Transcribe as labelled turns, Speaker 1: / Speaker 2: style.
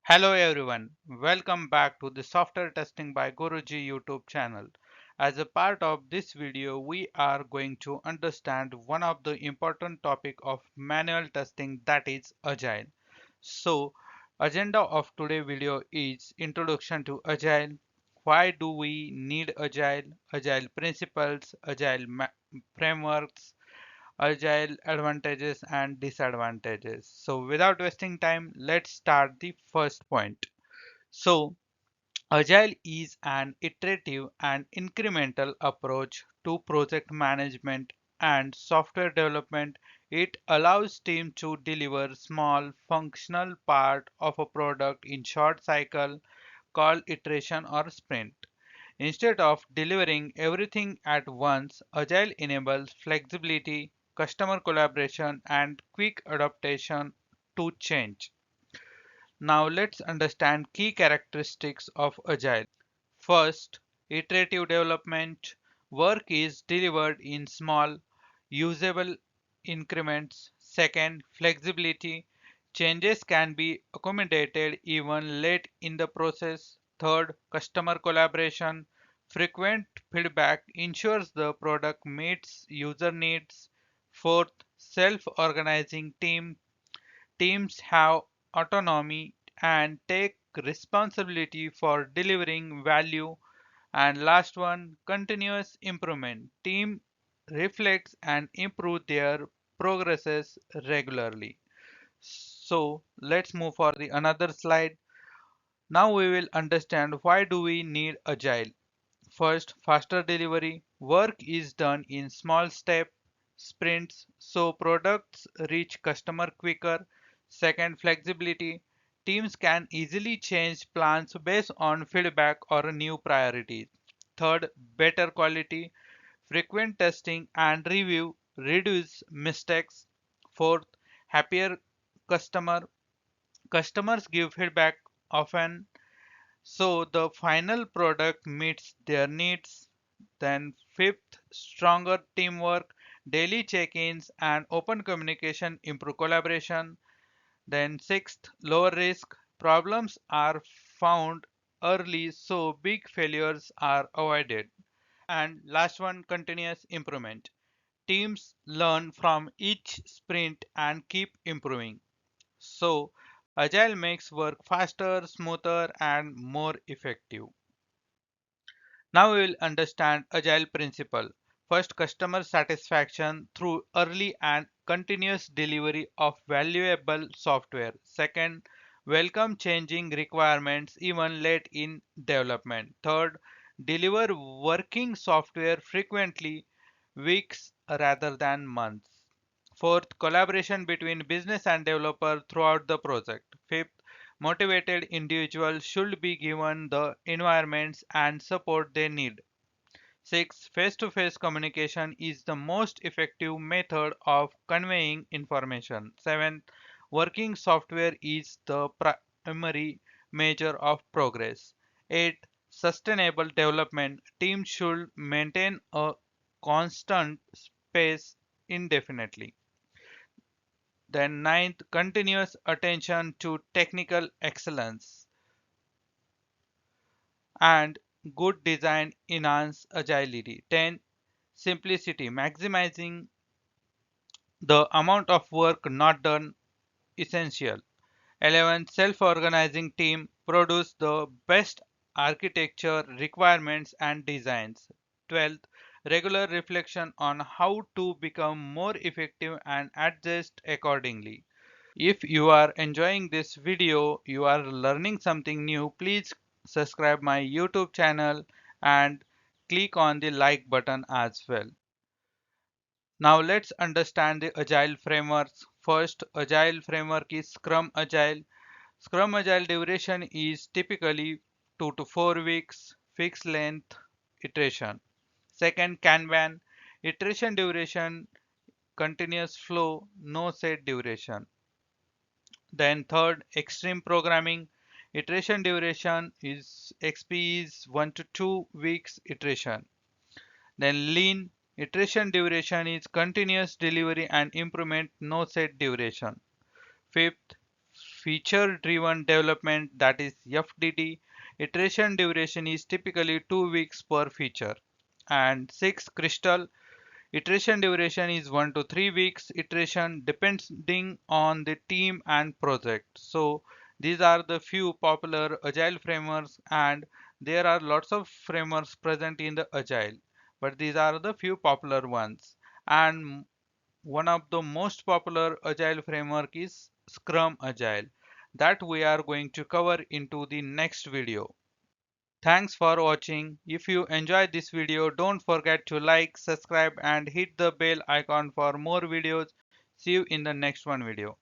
Speaker 1: Hello everyone, welcome back to the Software Testing by Guruji YouTube channel. As a part of this video, we are going to understand one of the important topic of manual testing, that is Agile. So, agenda of today's video is introduction to Agile. Why do we need Agile? Agile principles, Agile frameworks, Agile advantages and disadvantages. So without wasting time, let's start the first point. So Agile is an iterative and incremental approach to project management and software development. It allows teams to deliver small functional part of a product in short cycle called iteration or sprint. Instead of delivering everything at once, Agile enables flexibility, customer collaboration, and quick adaptation to change. Now let's understand key characteristics of Agile. First, iterative development. Work is delivered in small, usable increments. Second, flexibility. Changes can be accommodated even late in the process. Third, customer collaboration. Frequent feedback ensures the product meets user needs. Fourth, self-organizing team. Teams have autonomy and take responsibility for delivering value. And last one, continuous improvement. Team reflects and improve their progresses regularly. So let's move for the another slide. Now we will understand why do we need agile. First, faster delivery. Work is done in small step sprints so products reach customer quicker. Second, flexibility. Teams can easily change plans based on feedback or new priorities. Third, better quality. Frequent testing and review reduce mistakes. Fourth, happier customer. Customers give feedback often so the final product meets their needs. Then fifth, stronger teamwork, daily check-ins and open communication improve collaboration. Then sixth, lower risk, problems are found early so big failures are avoided. And last one, continuous improvement. Teams learn from each sprint and keep improving. So Agile makes work faster, smoother and more effective. Now we will understand Agile principle. First, customer satisfaction through early and continuous delivery of valuable software. Second, welcome changing requirements even late in development. Third, deliver working software frequently, weeks rather than months. Fourth, collaboration between business and developer throughout the project. Fifth, motivated individuals should be given the environments and support they need. Six, face-to-face communication is the most effective method of conveying information. Seven, working software is the primary measure of progress. Eight, sustainable development. Teams should maintain a constant pace indefinitely. Then ninth, continuous attention to technical excellence and good design enhance agility. 10. Simplicity, maximizing the amount of work not done essential. 11. Self-organizing team produce the best architecture requirements and designs. 12th, regular reflection on how to become more effective and adjust accordingly. If you are enjoying this video, you are learning something new, please subscribe my YouTube channel and click on the like button as well. Now let's understand the Agile frameworks. First, Agile framework is Scrum Agile. Scrum Agile duration is typically 2 to 4 weeks, fixed length iteration. Second, Kanban, iteration duration, continuous flow, no set duration. Then third, extreme programming. Iteration duration is XP is 1 to 2 weeks iteration. Then lean, iteration duration is continuous delivery and improvement, no set duration. Fifth, feature driven development, that is FDD. Iteration duration is typically 2 weeks per feature. And 6, crystal. Iteration duration is 1 to 3 weeks iteration depending on the team and project. So these are the few popular agile frameworks, and there are lots of frameworks present in the agile, but these are the few popular ones. And one of the most popular agile framework is Scrum Agile, that we are going to cover into the next video. Thanks for watching. If you enjoyed this video, don't forget to like, subscribe and hit the bell icon for more videos. See you in the next one video.